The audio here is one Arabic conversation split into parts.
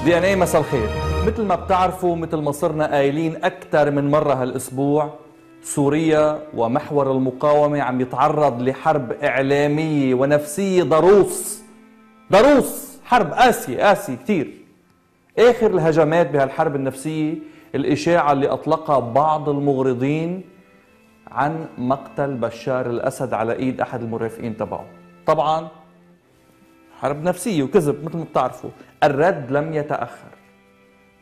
دي ان ايه مساء الخير. مثل ما بتعرفوا، مثل ما صرنا قايلين أكثر من مرة هالأسبوع، سوريا ومحور المقاومة عم يتعرض لحرب إعلامية ونفسية ضروس حرب قاسية كتير. آخر الهجمات بهالحرب النفسية الإشاعة اللي أطلقها بعض المغرضين عن مقتل بشار الأسد على إيد أحد المرافقين تبعه. طبعا حرب نفسية وكذب مثل ما بتعرفوا. الرد لم يتأخر،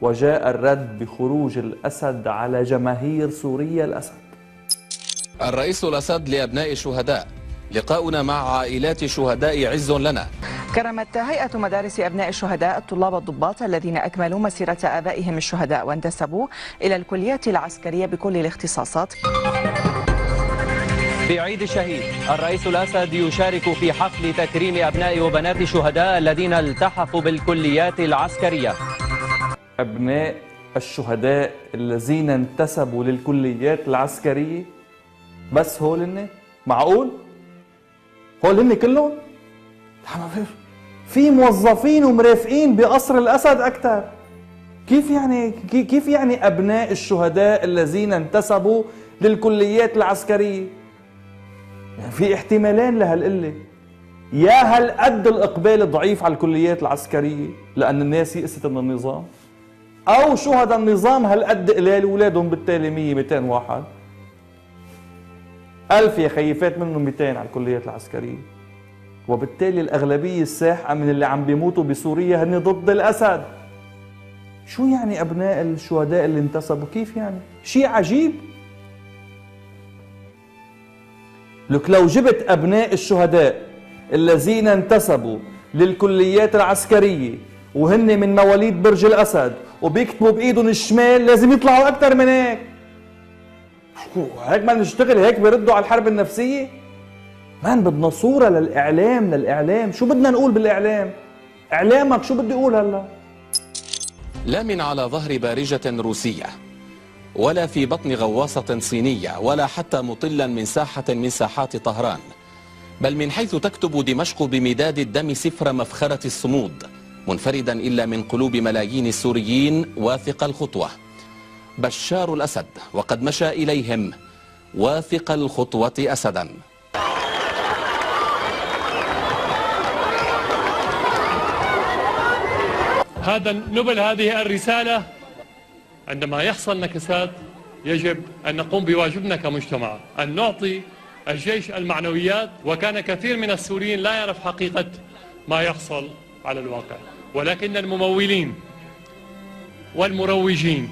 وجاء الرد بخروج الأسد على جماهير سوريا الأسد. الرئيس الأسد لأبناء الشهداء: لقاؤنا مع عائلات شهداء عز لنا. كرمت هيئة مدارس أبناء الشهداء الطلاب الضباط الذين أكملوا مسيرة آبائهم الشهداء وانتسبوا إلى الكليات العسكرية بكل الاختصاصات. في عيد الشهيد، الرئيس الأسد يشارك في حفل تكريم أبناء وبنات الشهداء الذين التحقوا بالكليات العسكرية. أبناء الشهداء الذين انتسبوا للكليات العسكرية، بس هول هن؟ معقول؟ هول هن كلهم؟ في موظفين ومرافقين بقصر الأسد أكثر. كيف يعني أبناء الشهداء الذين انتسبوا للكليات العسكرية؟ يعني في احتمالين لهالقلة. يا هالقد الإقبال ضعيف على الكليات العسكرية لأن الناس يئست من النظام، أو شهداء النظام هالقد قلال وولادهم بالتالي 100-200 واحد. 1000 يا خيفات منهم 200 على الكليات العسكرية، وبالتالي الأغلبية الساحقة من اللي عم بيموتوا بسوريا هن ضد الأسد. شو يعني أبناء الشهداء اللي انتسبوا؟ كيف يعني؟ شيء عجيب. لك لو جبت أبناء الشهداء الذين انتسبوا للكليات العسكرية وهن من مواليد برج الأسد وبيكتبوا بإيدهم الشمال، لازم يطلعوا أكثر من هيك. هيك ما نشتغل، هيك بيردوا على الحرب النفسية. بدنا صورة للإعلام. شو بدنا نقول بالإعلام؟ إعلامك شو بدي أقول هلا؟ لا من على ظهر بارجة روسية، ولا في بطن غواصة صينية، ولا حتى مطلا من ساحة من ساحات طهران، بل من حيث تكتب دمشق بمداد الدم سفر مفخرة الصمود، منفردا إلا من قلوب ملايين السوريين واثق الخطوة. بشار الأسد، وقد مشى إليهم واثق الخطوة أسدا. هذا نبل هذه الرسالة. عندما يحصل نكسات يجب أن نقوم بواجبنا كمجتمع، أن نعطي الجيش المعنويات. وكان كثير من السوريين لا يعرف حقيقة ما يحصل على الواقع، ولكن الممولين والمروجين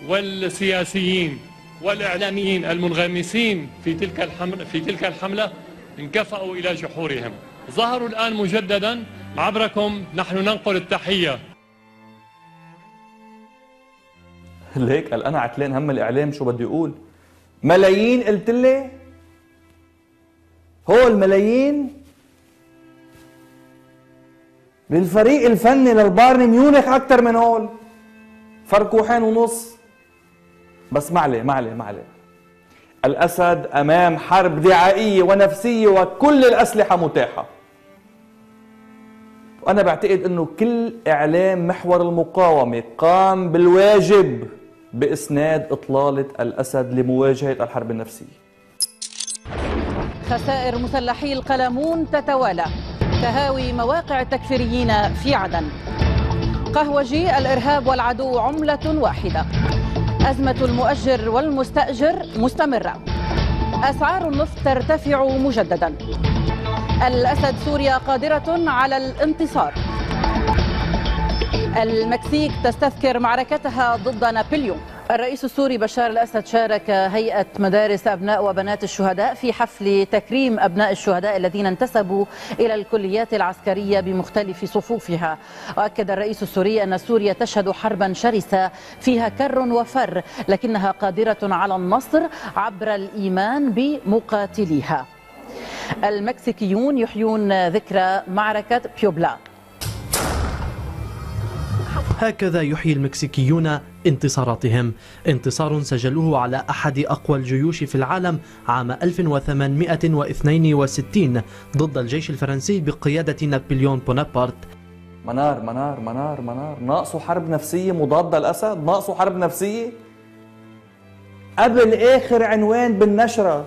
والسياسيين والإعلاميين المنغمسين في تلك الحملة انكفأوا إلى جحورهم. ظهروا الآن مجددا. عبركم نحن ننقل التحية. ليك قال أنا عتلان هم الإعلام. شو بدي أقول؟ ملايين قلت لي؟ هو الملايين بالفريق الفني للبايرن ميونخ أكثر من هول، فرق 1.5. بس معلي الأسد أمام حرب دعائية ونفسية وكل الأسلحة متاحة. وأنا بعتقد أنه كل إعلام محور المقاومة قام بالواجب بإسناد إطلالة الأسد لمواجهة الحرب النفسية. خسائر مسلحي القلمون تتوالى، تهاوي مواقع التكفيريين في عدن، قهوجي الإرهاب والعدو عملة واحدة، أزمة المؤجر والمستأجر مستمرة، أسعار النفط ترتفع مجددا، الأسد سوريا قادرة على الانتصار، المكسيك تستذكر معركتها ضد نابليون. الرئيس السوري بشار الأسد شارك هيئة مدارس أبناء وبنات الشهداء في حفل تكريم أبناء الشهداء الذين انتسبوا إلى الكليات العسكرية بمختلف صفوفها. وأكد الرئيس السوري أن سوريا تشهد حربا شرسة فيها كر وفر، لكنها قادرة على النصر عبر الإيمان بمقاتليها. المكسيكيون يحيون ذكرى معركة بيوبلا. هكذا يحيي المكسيكيون انتصاراتهم، انتصار سجلوه على أحد أقوى الجيوش في العالم عام 1862 ضد الجيش الفرنسي بقيادة نابليون بونابرت. منار منار منار منار ناقصه حرب نفسية مضادة الأسد، ناقصه حرب نفسية. قبل آخر عنوان بالنشرة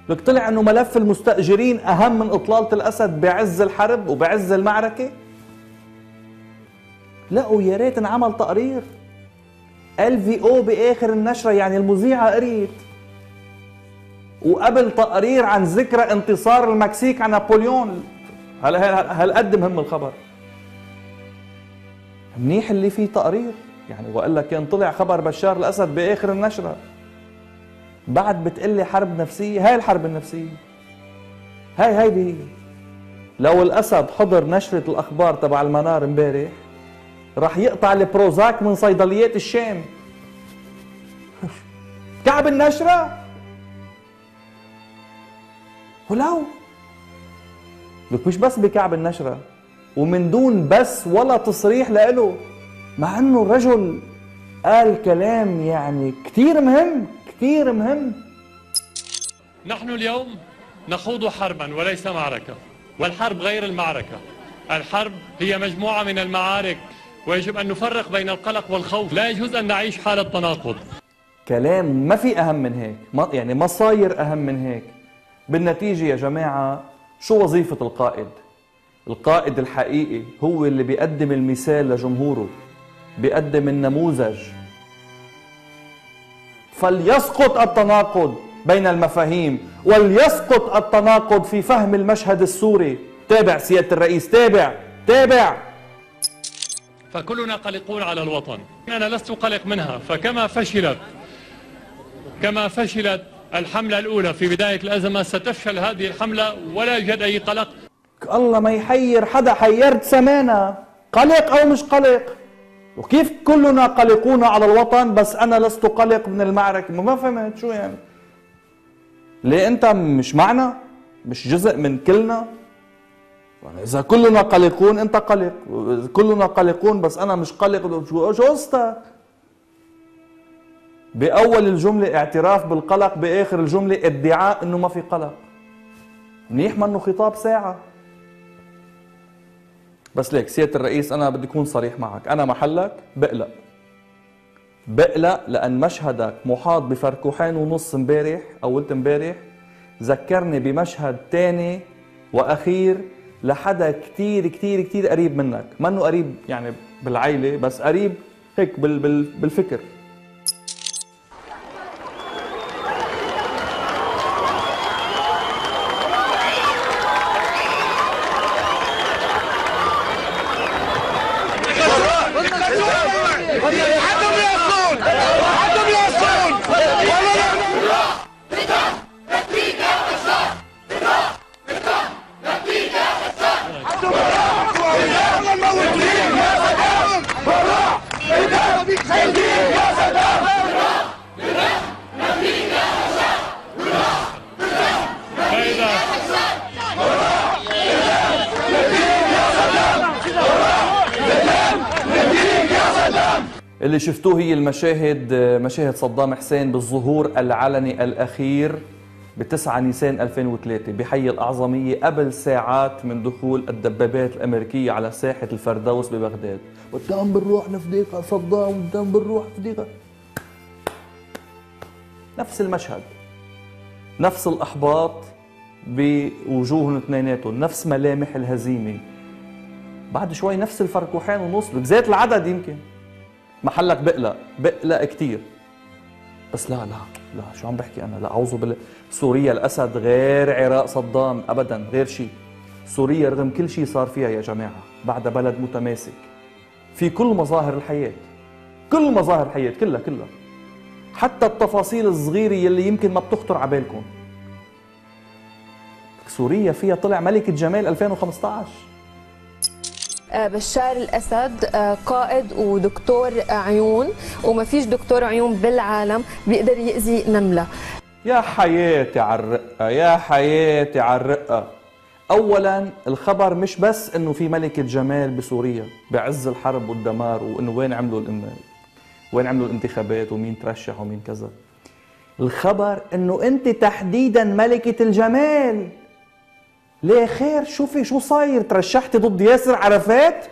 لك طلع أنه ملف المستأجرين أهم من إطلالة الأسد بعز الحرب وبعز المعركة. لا ويا ريت انعمل تقرير LVO بآخر النشرة، يعني المذيعة قريت، وقبل تقرير عن ذكرى انتصار المكسيك على نابليون. هالقد مهم الخبر. منيح اللي فيه تقرير يعني، وقال لك كان طلع خبر بشار الأسد بآخر النشرة. بعد بتقلي حرب نفسية؟ هاي الحرب النفسية، هيدي هي. لو الأسد حضر نشرة الأخبار تبع المنار امبارح راح يقطع البروزاك من صيدليات الشام. كعب النشرة ولو لك مش بس بكعب النشرة ومن دون بس ولا تصريح لإله، مع انه الرجل قال كلام يعني كتير مهم كتير مهم. نحن اليوم نخوض حربا وليس معركة، والحرب غير المعركة. الحرب هي مجموعة من المعارك، ويجب أن نفرق بين القلق والخوف. لا يجوز أن نعيش حالة تناقض. كلام ما في أهم من هيك، يعني مصاير أهم من هيك. بالنتيجة يا جماعة شو وظيفة القائد؟ القائد الحقيقي هو اللي بيقدم المثال لجمهوره، بيقدم النموذج. فليسقط التناقض بين المفاهيم، وليسقط التناقض في فهم المشهد السوري. تابع سيادة الرئيس، تابع. فكلنا قلقون على الوطن. أنا لست قلق منها، فكما فشلت الحملة الأولى في بداية الأزمة ستفشل هذه الحملة ولا يوجد أي قلق. الله ما يحير حدا، حيرت سمانة، قلق أو مش قلق. وكيف كلنا قلقون على الوطن بس أنا لست قلق من المعركة؟ ما فهمت شو يعني؟ ليه أنت مش معنا؟ مش جزء من كلنا؟ إذا كلنا قلقون أنت قلق، كلنا قلقون بس أنا مش قلق، شو قصتك؟ بأول الجملة اعتراف بالقلق، بآخر الجملة ادعاء إنه ما في قلق. منيح منه خطاب ساعة. بس ليك سيادة الرئيس أنا بدي أكون صريح معك، أنا محلك بقلق لأن مشهدك محاط بفركوحين ونص امبارح أو قلت امبارح ذكرني بمشهد تاني وأخير لحدا كتير كتير كتير قريب منك، منه قريب يعني بالعيلة بس قريب هيك بالفكر. اللي شفتوه هي مشاهد صدام حسين بالظهور العلني الأخير ب9 نيسان 2003 بحي الأعظمية قبل ساعات من دخول الدبابات الأمريكية على ساحة الفردوس ببغداد. قدام بنروح نفديك صدام، قدام بنروح نفديك. نفس المشهد، نفس الأحباط بوجوههم اثنيناتهم، نفس ملامح الهزيمة. بعد شوي نفس الفركوحين ونص، زيت العدد يمكن. محلك بقلق كتير. بس لا شو عم بحكي انا؟ لا اعوذ بالله. سوريا الاسد غير عراق صدام ابدا، غير شيء. سوريا رغم كل شيء صار فيها يا جماعه بعد بلد متماسك في كل مظاهر الحياه، كل مظاهر الحياه كلها حتى التفاصيل الصغيره يلي يمكن ما بتخطر على بالكم. سوريا فيها طلع ملكة جمال 2015. بشار الأسد قائد ودكتور عيون، وما فيش دكتور عيون بالعالم بيقدر يأذي نملة. يا حياتي على الرقة، يا حياتي على الرقة. أولا الخبر مش بس إنه في ملكة جمال بسوريا بعز الحرب والدمار، وإنه وين عملوا الانتخابات ومين ترشح ومين كذا. الخبر إنه أنت تحديدا ملكة الجمال. ليه خير؟ شوفي شو صاير، ترشحتي ضد ياسر عرفات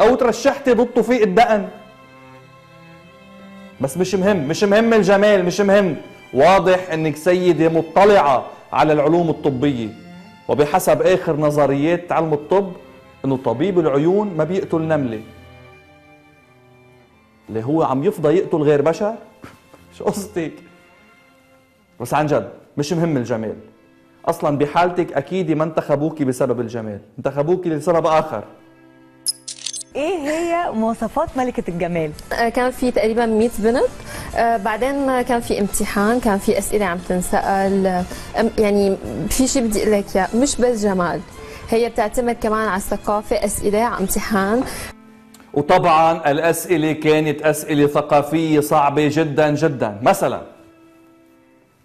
او ترشحتي ضد توفيق الدقن؟ بس مش مهم، مش مهم الجمال، مش مهم. واضح انك سيدة مطلعة على العلوم الطبية، وبحسب اخر نظريات علم الطب انه طبيب العيون ما بيقتل نملة، اللي هو عم يفضى يقتل غير بشر. شو قصتك؟ بس عن جد مش مهم الجمال اصلا بحالتك، اكيد ما انتخبوكي بسبب الجمال، انتخبوكي لسبب اخر. ايه هي مواصفات ملكة الجمال؟ كان في تقريبا 100 بنت، بعدين كان في امتحان، كان في اسئله عم تنسال، يعني في شيء بدي اقول لك اياه، مش بس جمال، هي بتعتمد كمان على الثقافه، اسئله على امتحان. وطبعا الاسئله كانت اسئله ثقافيه صعبه جدا جدا. مثلا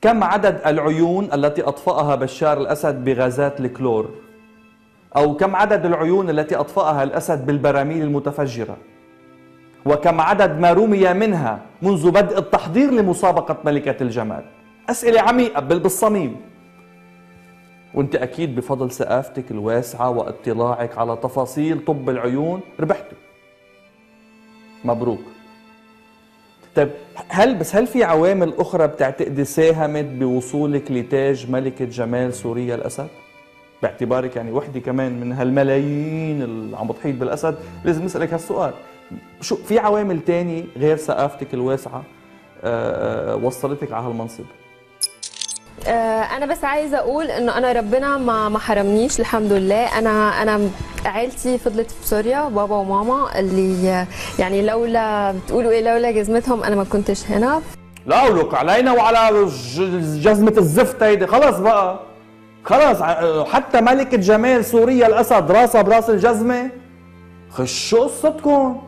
كم عدد العيون التي اطفأها بشار الاسد بغازات الكلور؟ أو كم عدد العيون التي أطفأها الأسد بالبراميل المتفجرة؟ وكم عدد ما رمي منها منذ بدء التحضير لمسابقة ملكة الجمال؟ أسئلة عميقة بالصميم. وانت أكيد بفضل ثقافتك الواسعة واطلاعك على تفاصيل طب العيون ربحتي. مبروك. طيب هل في عوامل أخرى بتعتقدي ساهمت بوصولك لتاج ملكة جمال سوريا الأسد؟ باعتبارك يعني وحده كمان من هالملايين اللي عم بتحيط بالاسد، لازم نسالك هالسؤال، شو في عوامل تاني غير ثقافتك الواسعه وصلتك على هالمنصب؟ انا بس عايزه اقول انه انا ربنا ما حرمنيش الحمد لله. انا عائلتي فضلت في سوريا، بابا وماما اللي يعني لولا بتقولوا ايه، لولا جزمتهم انا ما كنتش هنا. لا ولك علينا وعلى جزمه الزفت هيدي، خلص بقى خلاص. حتى ملكة جمال سوريا الأسد راسها براس الجزمة. خشوا قصتكم،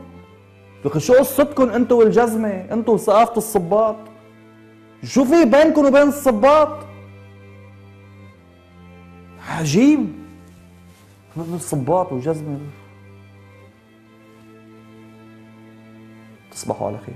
خشوا قصتكم انتوا والجزمة، انتوا وثقافة الصباط. شو في بينكم وبين الصباط؟ عجيب، الصباط وجزمة. تصبحوا على خير.